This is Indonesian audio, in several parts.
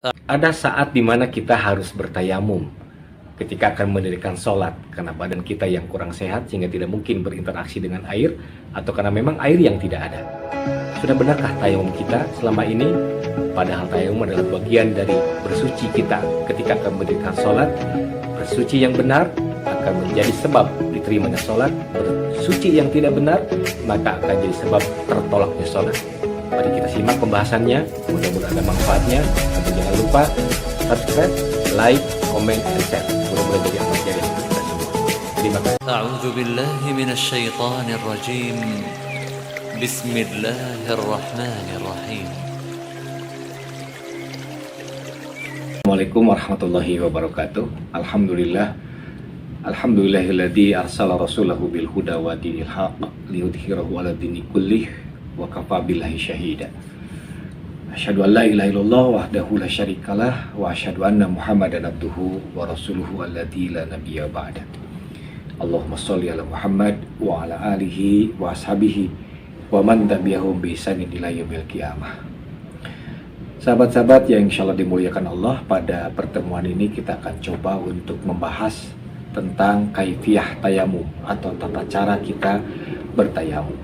Ada saat dimana kita harus bertayamum ketika akan mendirikan sholat karena badan kita yang kurang sehat sehingga tidak mungkin berinteraksi dengan air atau karena memang air yang tidak ada. Sudah benarkah tayamum kita selama ini? Padahal tayamum adalah bagian dari bersuci kita ketika akan mendirikan sholat. Bersuci yang benar akan menjadi sebab diterimanya sholat. Bersuci yang tidak benar maka akan jadi sebab tertolaknya sholat. Mari kita simak pembahasannya, mudah-mudahan ada manfaatnya. Dan jangan lupa subscribe, like, comment, and share. Mudah-mudahan jadi amal jariah untuk kita semua. Terima kasih. أعوذ بالله من الشيطان الرجيم بسم الله الرحمن الرحيم Assalamualaikum warahmatullahi wabarakatuh. Alhamdulillahilladzi arsala rasulahu bil huda wa dinil haq liyudhhirahu 'ala dini kullih wa kafa billahi syahida. Asyhadu an la ilaha illallah wahdahu la syarikalah wa asyhadu anna Muhammadan abduhu wa rasuluhu alladzi la nabiyya ba'da. Allahumma sholli ala Muhammad wa ala alihi wa ashabihi wa man tabi'ahum bi ihsanin ila yaumil qiyamah. Sahabat-sahabat yang insyaallah dimuliakan Allah, pada pertemuan ini kita akan coba untuk membahas tentang kaifiyah tayamum atau tata cara kita bertayamum.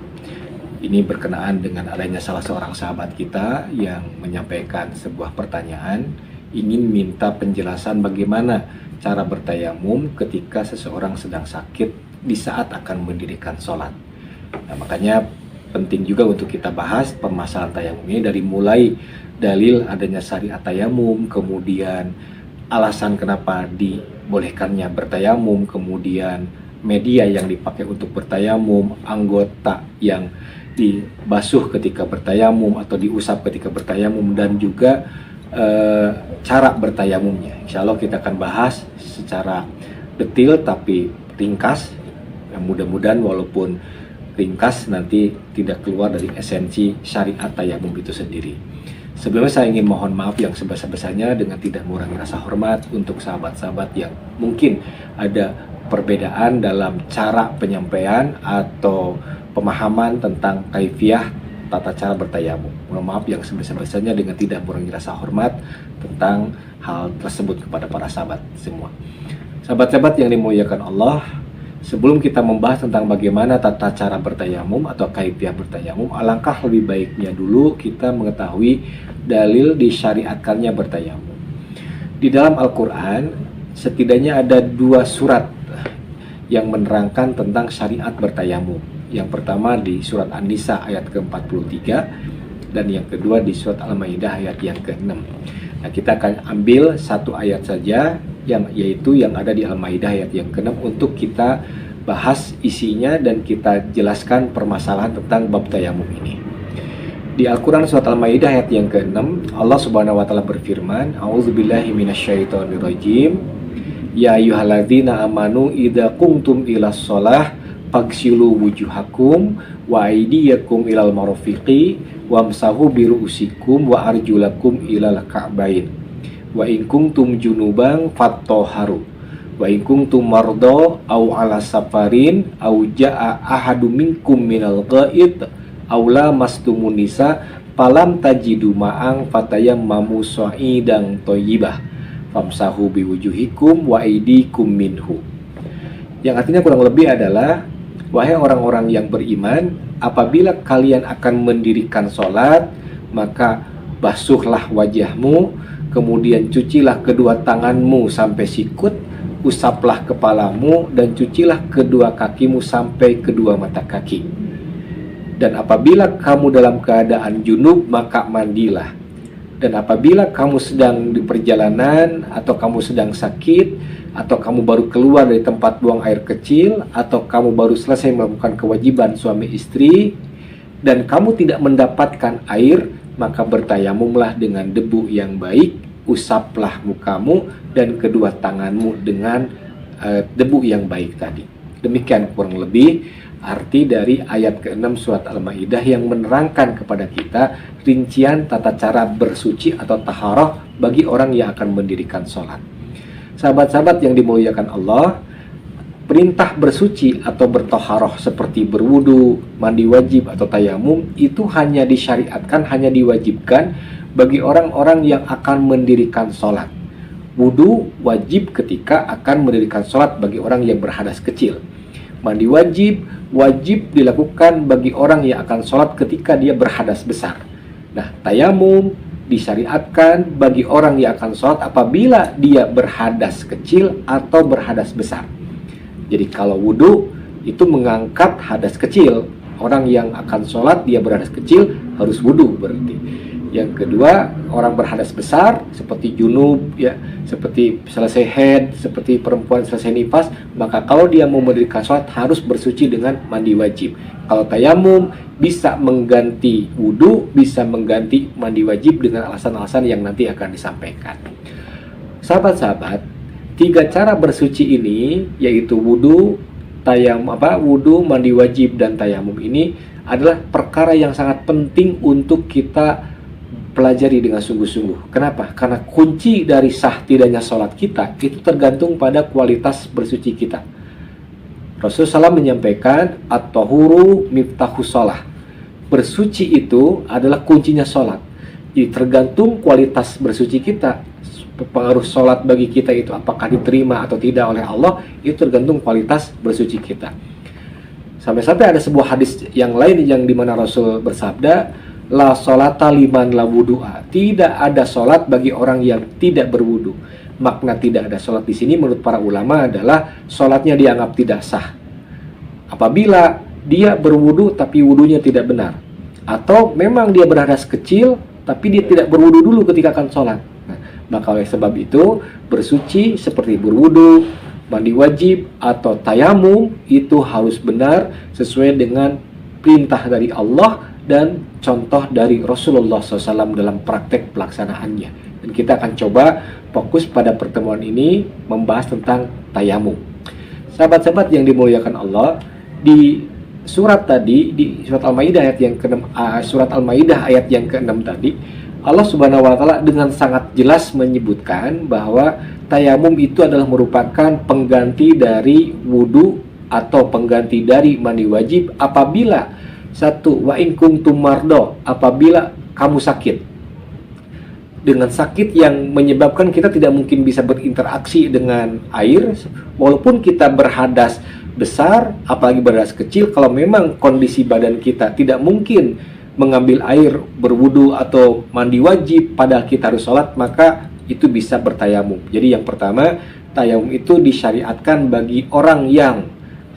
Ini berkenaan dengan adanya salah seorang sahabat kita yang menyampaikan sebuah pertanyaan, ingin minta penjelasan bagaimana cara bertayamum ketika seseorang sedang sakit di saat akan mendirikan sholat. Nah, makanya penting juga untuk kita bahas permasalahan tayamum ini dari mulai dalil adanya syariat tayamum, kemudian alasan kenapa dibolehkannya bertayamum, kemudian media yang dipakai untuk bertayamum, anggota yang dibasuh ketika bertayamum atau diusap ketika bertayamum, dan juga cara bertayamumnya. Insya Allah kita akan bahas secara detail tapi ringkas. Mudah-mudahan walaupun ringkas nanti tidak keluar dari esensi syariat tayamum itu sendiri. Sebelumnya saya ingin mohon maaf yang sebesar-besarnya dengan tidak mengurangi rasa hormat untuk sahabat-sahabat yang mungkin ada perbedaan dalam cara penyampaian atau pemahaman tentang kaifiyah tata cara bertayamum. Mohon maaf yang sebesar-besarnya dengan tidak mengurangi rasa hormat tentang hal tersebut kepada para sahabat semua. Sahabat-sahabat yang dimuliakan Allah, sebelum kita membahas tentang bagaimana tata cara bertayamum atau kaifiyah bertayamum, alangkah lebih baiknya dulu kita mengetahui dalil disyariatkannya bertayamum. Di dalam Al-Quran setidaknya ada 2 surat yang menerangkan tentang syariat bertayamum. Yang pertama di surat An-Nisa ayat ke-43 dan yang kedua di surat Al-Maidah ayat yang ke-6. Nah, kita akan ambil satu ayat saja yaitu yang ada di Al-Maidah ayat yang ke-6 untuk kita bahas isinya dan kita jelaskan permasalahan tentang bab tayamum ini. Di Al-Quran surat Al-Maidah ayat yang ke-6, Allah Subhanahu wa taala berfirman, A'udzubillahi minasyaitonirrajim. Ya ayyuhalladzina amanu idza qumtum ilas shalah faghsilu wujuhakum wa aydiyakum ilal marafiqi wamsahu biru'usikum wa arjulakum ilal ka'bain wa in kuntum junuban fattahharu wa in kuntum marda aw ala safarin aw jaa ahadum minkum minal ghaid aw lamastumun nisa falam tajidu ma'an fatayammamu sa'idan thayyibah famsahu biwujuhikum wa aydikum minhu. Yang artinya kurang lebih adalah, wahai orang-orang yang beriman, apabila kalian akan mendirikan sholat, maka basuhlah wajahmu, kemudian cucilah kedua tanganmu sampai sikut, usaplah kepalamu, dan cucilah kedua kakimu sampai kedua mata kaki. Dan apabila kamu dalam keadaan junub, maka mandilah. Dan apabila kamu sedang di perjalanan, atau kamu sedang sakit, atau kamu baru keluar dari tempat buang air kecil, atau kamu baru selesai melakukan kewajiban suami istri, dan kamu tidak mendapatkan air, maka bertayamumlah dengan debu yang baik, usaplah mukamu dan kedua tanganmu dengan debu yang baik tadi. Demikian kurang lebih arti dari ayat ke-6 surat Al-Maidah yang menerangkan kepada kita rincian tata cara bersuci atau taharah bagi orang yang akan mendirikan sholat. Sahabat-sahabat yang dimuliakan Allah, perintah bersuci atau bertoharoh seperti berwudu, mandi wajib atau tayamum itu hanya disyariatkan, hanya diwajibkan bagi orang-orang yang akan mendirikan sholat. Wudu wajib ketika akan mendirikan sholat bagi orang yang berhadas kecil. Mandi wajib dilakukan bagi orang yang akan sholat ketika dia berhadas besar. Nah, tayamum disyariatkan bagi orang yang akan sholat apabila dia berhadas kecil atau berhadas besar. Jadi kalau wudu itu mengangkat hadas kecil. Orang yang akan sholat dia berhadas kecil harus wudu berarti. Yang kedua, orang berhadas besar seperti junub ya, seperti selesai haid, seperti perempuan selesai nifas, maka kalau dia mau mendirikan sholat harus bersuci dengan mandi wajib. Kalau tayamum bisa mengganti wudu, bisa mengganti mandi wajib dengan alasan-alasan yang nanti akan disampaikan. Sahabat-sahabat, 3 cara bersuci ini yaitu wudu, wudu, mandi wajib dan tayamum ini adalah perkara yang sangat penting untuk kita pelajari dengan sungguh-sungguh. Kenapa? Karena kunci dari sah tidaknya sholat kita itu tergantung pada kualitas bersuci kita. Rasulullah SAW menyampaikan at-tahuru miftahus sholah. Bersuci itu adalah kuncinya sholat. Jadi tergantung kualitas bersuci kita. Pengaruh sholat bagi kita itu apakah diterima atau tidak oleh Allah, itu tergantung kualitas bersuci kita. Sampai-sampai ada sebuah hadis yang lain yang dimana Rasul bersabda, la sholata liman la wudu'a. Tidak ada sholat bagi orang yang tidak berwudu. Makna tidak ada sholat di sini menurut para ulama adalah sholatnya dianggap tidak sah apabila dia berwudu tapi wudunya tidak benar, atau memang dia berhadas kecil tapi dia tidak berwudu dulu ketika akan sholat. Maka oleh sebab itu bersuci seperti berwudu, mandi wajib atau tayamum itu harus benar sesuai dengan perintah dari Allah dan contoh dari Rasulullah SAW dalam praktek pelaksanaannya. Dan kita akan coba fokus pada pertemuan ini membahas tentang tayamum. Sahabat-sahabat yang dimuliakan Allah, di surat tadi, di surat Al-Maidah ayat yang ke-6, surat Al-Maidah ayat yang ke-6 tadi, Allah Subhanahu wa taala dengan sangat jelas menyebutkan bahwa tayamum itu adalah merupakan pengganti dari wudu atau pengganti dari mandi wajib apabila wa in kuntum mardo, apabila kamu sakit. Dengan sakit yang menyebabkan kita tidak mungkin bisa berinteraksi dengan air walaupun kita berhadas besar, apalagi berhadas kecil. Kalau memang kondisi badan kita tidak mungkin mengambil air, berwudu atau mandi wajib padahal kita harus sholat, maka itu bisa bertayamum. Jadi yang pertama, tayamum itu disyariatkan bagi orang yang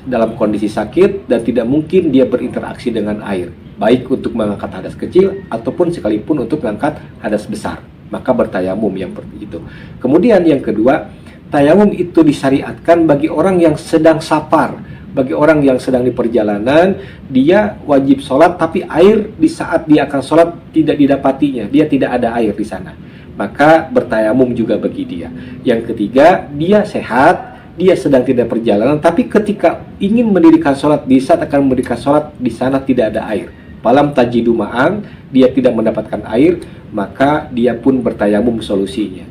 dalam kondisi sakit dan tidak mungkin dia berinteraksi dengan air, baik untuk mengangkat hadas kecil ataupun sekalipun untuk mengangkat hadas besar, maka bertayamum yang seperti itu. Kemudian yang kedua, tayamum itu disyariatkan bagi orang yang sedang safar, bagi orang yang sedang di perjalanan, dia wajib sholat tapi air di saat dia akan sholat tidak didapatinya, dia tidak ada air di sana, maka bertayamum juga bagi dia. Yang ketiga, dia sehat, dia sedang tidak perjalanan, tapi ketika ingin mendirikan sholat, di saat akan mendirikan sholat di sana tidak ada air, falam tajidu ma'an, dia tidak mendapatkan air, maka dia pun bertayamum solusinya.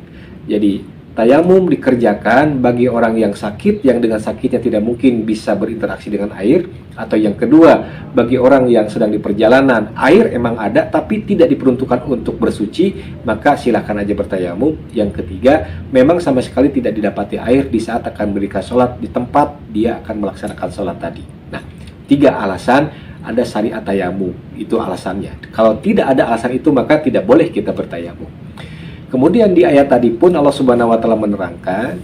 Jadi tayamum dikerjakan bagi orang yang sakit, yang dengan sakitnya tidak mungkin bisa berinteraksi dengan air. Atau yang kedua, bagi orang yang sedang di perjalanan, air emang ada tapi tidak diperuntukkan untuk bersuci, maka silahkan aja bertayamum. Yang ketiga, memang sama sekali tidak didapati air di saat akan berikan sholat di tempat dia akan melaksanakan sholat tadi. Nah, 3 alasan ada syariat tayamum, itu alasannya. Kalau tidak ada alasan itu, maka tidak boleh kita bertayamum. Kemudian di ayat tadi pun Allah Subhanahu wa taala menerangkan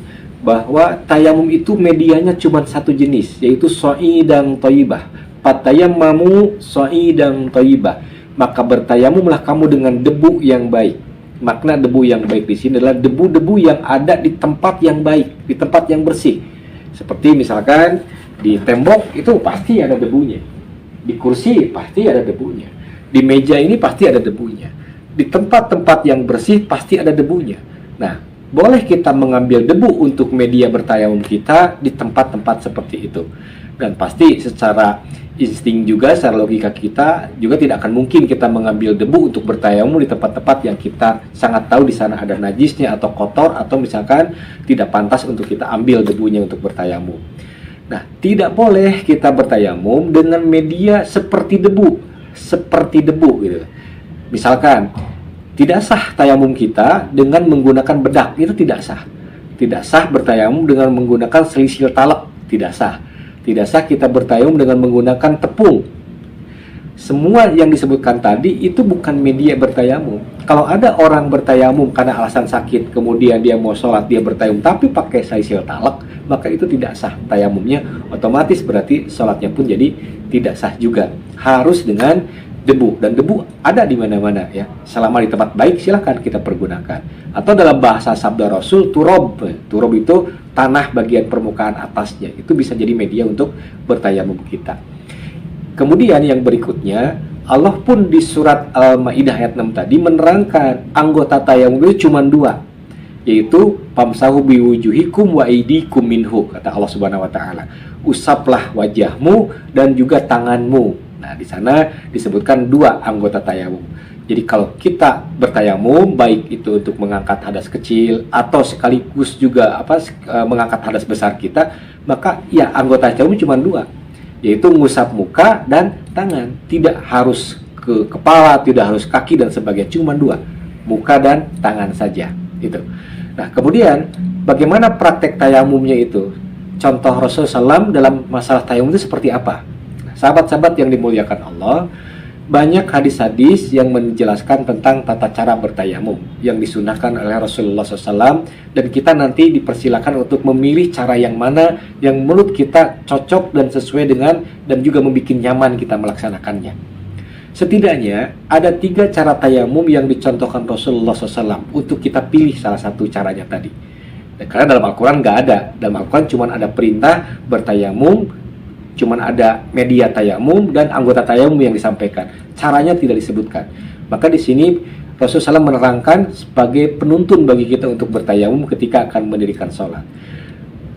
bahwa tayamum itu medianya cuma satu jenis, yaitu sha'idan thayyibah. Fatayammamu sha'idan thayyibah. Maka bertayamumlah kamu dengan debu yang baik. Makna debu yang baik di sini adalah debu-debu yang ada di tempat yang baik, di tempat yang bersih. Seperti misalkan di tembok itu pasti ada debunya. Di kursi pasti ada debunya. Di meja ini pasti ada debunya. Di tempat-tempat yang bersih pasti ada debunya. Nah, boleh kita mengambil debu untuk media bertayamum kita di tempat-tempat seperti itu. Dan pasti secara insting juga, secara logika kita juga tidak akan mungkin kita mengambil debu untuk bertayamum di tempat-tempat yang kita sangat tahu di sana ada najisnya atau kotor, atau misalkan tidak pantas untuk kita ambil debunya untuk bertayamum. Nah, tidak boleh kita bertayamum dengan media seperti debu gitu. Misalkan Tidak sah tayamum kita dengan menggunakan bedak, itu tidak sah. Tidak sah bertayamum dengan menggunakan selisil talak, tidak sah. Tidak sah kita bertayamum dengan menggunakan tepung. Semua yang disebutkan tadi itu bukan media bertayamum. Kalau ada orang bertayamum karena alasan sakit, kemudian dia mau sholat, dia bertayamum tapi pakai selisil talak, maka itu tidak sah tayamumnya. Otomatis berarti sholatnya pun jadi tidak sah juga. Harus dengan debu, dan debu ada di mana-mana ya. Selama di tempat baik silahkan kita pergunakan. Atau dalam bahasa sabda Rasul, turob. Turob itu tanah bagian permukaan atasnya. Itu bisa jadi media untuk bertayamum kita. Kemudian yang berikutnya, Allah pun di surat Al-Maidah ayat 6 tadi menerangkan anggota tayamum itu cuma dua, yaitu famsahu biwujuhikum wa aidikum minhu, kata Allah Subhanahu wa taala. Usaplah wajahmu dan juga tanganmu. Nah, di sana disebutkan dua anggota tayamum. Jadi kalau kita bertayamum, baik itu untuk mengangkat hadas kecil atau sekaligus juga mengangkat hadas besar kita, maka ya anggota tayamum cuma dua, yaitu ngusap muka dan tangan. Tidak harus ke kepala, tidak harus kaki dan sebagainya, cuma dua, muka dan tangan saja. Itu. Nah, kemudian bagaimana praktek tayamumnya itu? Contoh Rasulullah SAW dalam masalah tayamum itu seperti apa? Sahabat-sahabat yang dimuliakan Allah, banyak hadis-hadis yang menjelaskan tentang tata cara bertayamum yang disunahkan oleh Rasulullah SAW, dan kita nanti dipersilakan untuk memilih cara yang mana yang menurut kita cocok dan sesuai dengan dan juga membuat nyaman kita melaksanakannya. Setidaknya ada 3 cara tayamum yang dicontohkan Rasulullah SAW untuk kita pilih salah satu caranya tadi. Karena dalam Al-Quran nggak ada. Dalam Al-Quran cuma ada perintah bertayamum, cuman ada media tayamum dan anggota tayamum yang disampaikan. Caranya tidak disebutkan. Maka di sini Rasulullah SAW menerangkan sebagai penuntun bagi kita untuk bertayamum ketika akan mendirikan sholat.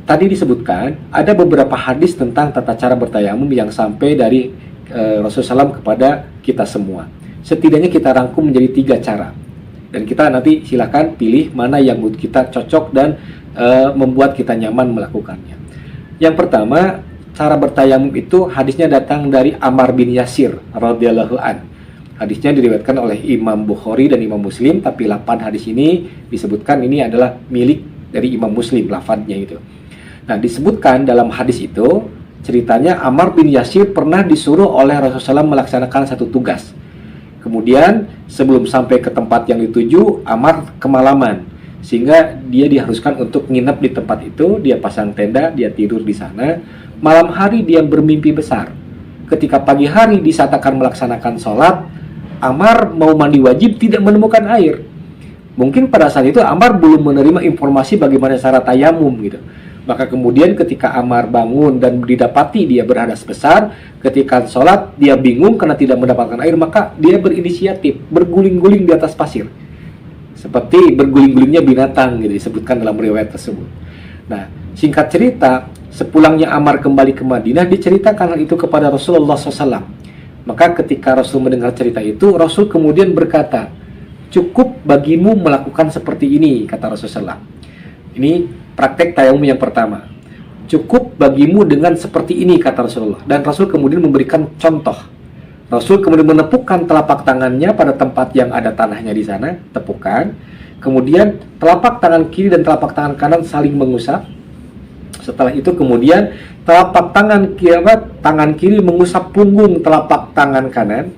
Tadi disebutkan ada beberapa hadis tentang tata cara bertayamum yang sampai dari Rasulullah SAW kepada kita semua. Setidaknya kita rangkum menjadi 3 cara. Dan kita nanti silakan pilih mana yang menurut kita cocok dan membuat kita nyaman melakukannya. Yang pertama, cara bertayamum itu hadisnya datang dari Ammar bin Yasir radhiyallahu an. Hadisnya diriwayatkan oleh Imam Bukhari dan Imam Muslim, tapi lafaz hadis ini disebutkan ini adalah milik dari Imam Muslim, lafaznya itu. Nah, disebutkan dalam hadis itu ceritanya Ammar bin Yasir pernah disuruh oleh Rasulullah SAW melaksanakan satu tugas. Kemudian sebelum sampai ke tempat yang dituju, Ammar kemalaman, sehingga dia diharuskan untuk nginep di tempat itu. Dia pasang tenda, dia tidur di sana. Malam hari dia bermimpi besar. Ketika pagi hari di saat akan melaksanakan sholat, Ammar mau mandi wajib tidak menemukan air. Mungkin pada saat itu Ammar belum menerima informasi bagaimana cara tayamum gitu. Maka kemudian ketika Ammar bangun dan didapati dia berhadas besar, ketika sholat dia bingung karena tidak mendapatkan air, maka dia berinisiatif berguling-guling di atas pasir. Seperti berguling-gulingnya binatang gitu disebutkan dalam riwayat tersebut. Nah, singkat cerita, sepulangnya Ammar kembali ke Madinah, diceritakan hal itu kepada Rasulullah SAW. Maka ketika Rasul mendengar cerita itu, Rasul kemudian berkata, cukup bagimu melakukan seperti ini, kata Rasulullah. Ini praktek tayamum yang pertama. Cukup bagimu dengan seperti ini, kata Rasulullah. Dan Rasul kemudian memberikan contoh. Rasul kemudian menepukkan telapak tangannya pada tempat yang ada tanahnya di sana, tepukan. Kemudian telapak tangan kiri dan telapak tangan kanan saling mengusap. Setelah itu kemudian telapak tangan kiri mengusap punggung telapak tangan kanan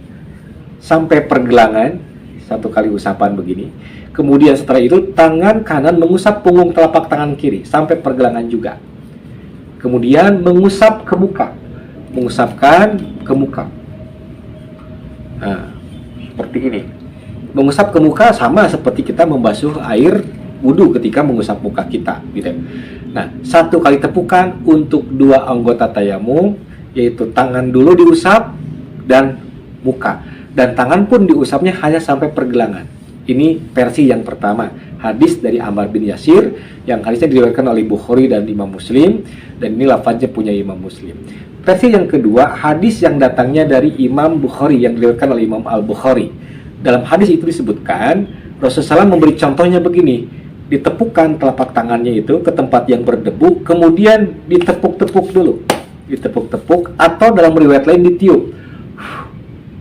sampai pergelangan, 1 kali usapan begini. Kemudian setelah itu tangan kanan mengusap punggung telapak tangan kiri sampai pergelangan juga. Kemudian mengusap ke muka, mengusapkan ke muka. Nah, seperti ini. Mengusap ke muka sama seperti kita membasuh air wudhu ketika mengusap muka kita, gitu. Nah, 1 kali tepukan untuk 2 anggota tayamum, yaitu tangan dulu diusap dan muka. Dan tangan pun diusapnya hanya sampai pergelangan. Ini versi yang pertama, hadis dari Ammar bin Yasir yang hadisnya diriwayatkan oleh Bukhari dan Imam Muslim, dan ini lafaznya punya Imam Muslim. Versi yang kedua, hadis yang datangnya dari Imam Bukhari yang diriwayatkan oleh Imam Al-Bukhari. Dalam hadis itu disebutkan Rasulullah SAW memberi contohnya begini, ditepukkan telapak tangannya itu ke tempat yang berdebu, kemudian ditepuk-tepuk dulu, ditepuk-tepuk, atau dalam riwayat lain ditiup.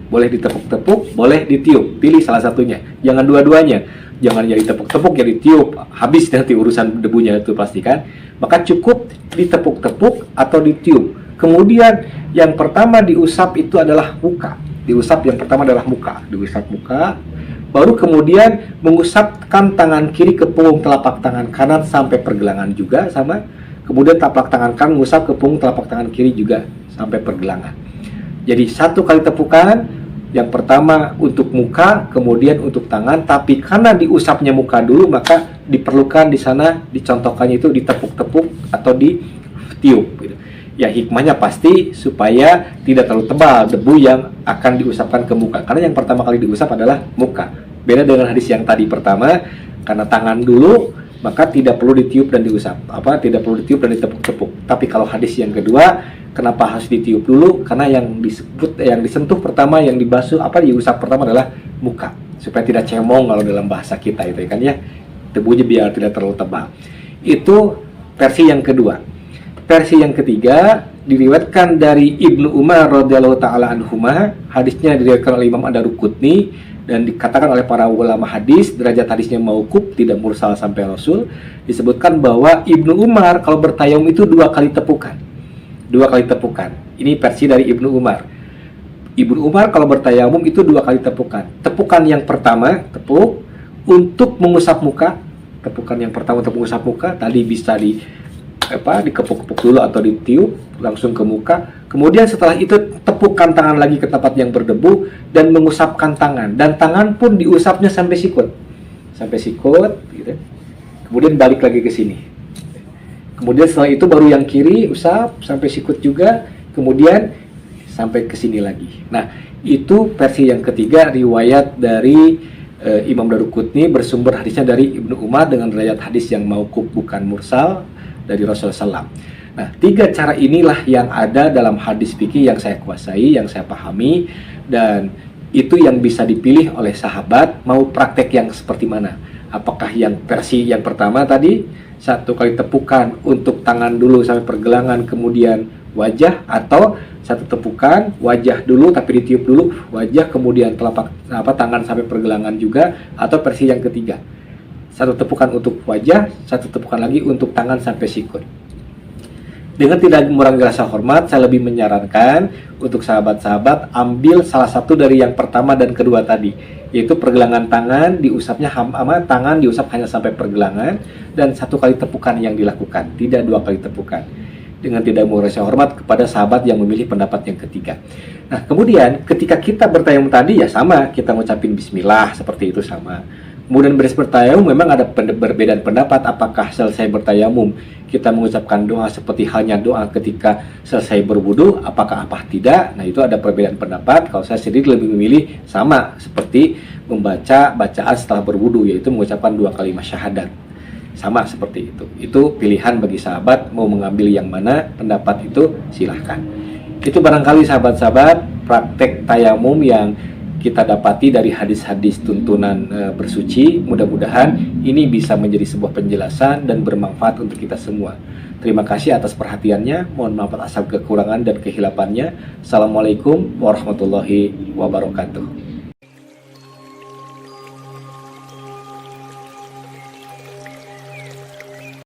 Boleh ditepuk-tepuk, boleh ditiup. Pilih salah satunya. Jangan dua-duanya. Jangan jadi tepuk-tepuk, jadi tiup. Habis nanti urusan debunya itu pastikan. Maka cukup ditepuk-tepuk atau ditiup. Kemudian yang pertama diusap itu adalah muka. Diusap yang pertama adalah muka. Diusap muka. Baru kemudian mengusapkan tangan kiri ke punggung telapak tangan kanan sampai pergelangan juga sama. Kemudian telapak tangan kanan mengusap ke punggung telapak tangan kiri juga sampai pergelangan. Jadi satu kali tepukan, yang pertama untuk muka, kemudian untuk tangan. Tapi karena diusapnya muka dulu, maka diperlukan di sana dicontohkannya itu ditepuk-tepuk atau ditiup. Gitu. Ya hikmahnya pasti supaya tidak terlalu tebal debu yang akan diusapkan ke muka. Karena yang pertama kali diusap adalah muka. Beda dengan hadis yang tadi pertama, karena tangan dulu maka tidak perlu ditiup dan diusap. Tidak perlu ditiup dan ditepuk-tepuk. Tapi kalau hadis yang kedua, kenapa harus ditiup dulu? Karena yang disentuh pertama, yang dibasuh diusap pertama adalah muka, supaya tidak cemong kalau dalam bahasa kita itu kan ya. Debunya biar tidak terlalu tebal. Itu versi yang kedua. Versi yang ketiga diriwayatkan dari Ibnu Umar radhiyallahu taala anhuma, hadisnya diriwayatkan oleh Imam Ad-Darqutni dan dikatakan oleh para ulama hadis derajat hadisnya mauquf, tidak mursal sampai Rasul. Disebutkan bahwa Ibnu Umar kalau bertayamum itu 2 kali tepukan. 2 kali tepukan. Ini versi dari Ibnu Umar. Ibnu Umar kalau bertayamum itu 2 kali tepukan. Tepukan yang pertama, tepuk untuk mengusap muka. Tepukan yang pertama untuk mengusap muka, tadi bisa dikepuk-kepuk dulu atau ditiup langsung ke muka. Kemudian setelah itu tepukkan tangan lagi ke tempat yang berdebu dan mengusapkan tangan. Dan tangan pun diusapnya sampai sikut. Sampai sikut gitu. Kemudian balik lagi ke sini. Kemudian setelah itu baru yang kiri usap sampai sikut juga, kemudian sampai ke sini lagi. Nah, itu versi yang ketiga riwayat dari Imam Darqutni, bersumber hadisnya dari Ibnu Umar dengan riwayat hadis yang mauquf bukan mursal dari Rasulullah SAW. Nah, 3 cara inilah yang ada dalam hadis fikih yang saya kuasai, yang saya pahami, dan itu yang bisa dipilih oleh sahabat mau praktek yang seperti mana. Apakah yang versi yang pertama tadi 1 kali tepukan untuk tangan dulu sampai pergelangan kemudian wajah, atau 1 tepukan wajah dulu tapi ditiup dulu wajah kemudian telapak tangan sampai pergelangan juga, atau versi yang ketiga 1 tepukan untuk wajah, 1 tepukan lagi untuk tangan sampai sikut. Dengan tidak mengurangi rasa hormat, saya lebih menyarankan untuk sahabat-sahabat ambil salah satu dari yang pertama dan kedua tadi, yaitu pergelangan tangan diusapnya tangan diusap hanya sampai pergelangan, dan 1 kali tepukan yang dilakukan, tidak 2 kali tepukan. Dengan tidak mengurangi rasa hormat kepada sahabat yang memilih pendapat yang ketiga. Nah, kemudian ketika kita bertayamum tadi ya sama, kita ngucapin bismillah seperti itu sama. Kemudian beres bertayamum memang ada perbedaan pendapat, apakah selesai bertayamum kita mengucapkan doa seperti halnya doa ketika selesai berwudu, apakah tidak. Nah, itu ada perbedaan pendapat. Kalau saya sendiri lebih memilih sama seperti membaca bacaan setelah berwudu, yaitu mengucapkan 2 kalimat syahadat. Sama seperti itu. Itu pilihan bagi sahabat mau mengambil yang mana, pendapat itu silahkan. Itu barangkali sahabat-sahabat praktek tayamum yang kita dapati dari hadis-hadis tuntunan bersuci. Mudah-mudahan ini bisa menjadi sebuah penjelasan dan bermanfaat untuk kita semua. Terima kasih atas perhatiannya. Mohon maaf atas kekurangan dan kehilafannya. Assalamualaikum warahmatullahi wabarakatuh.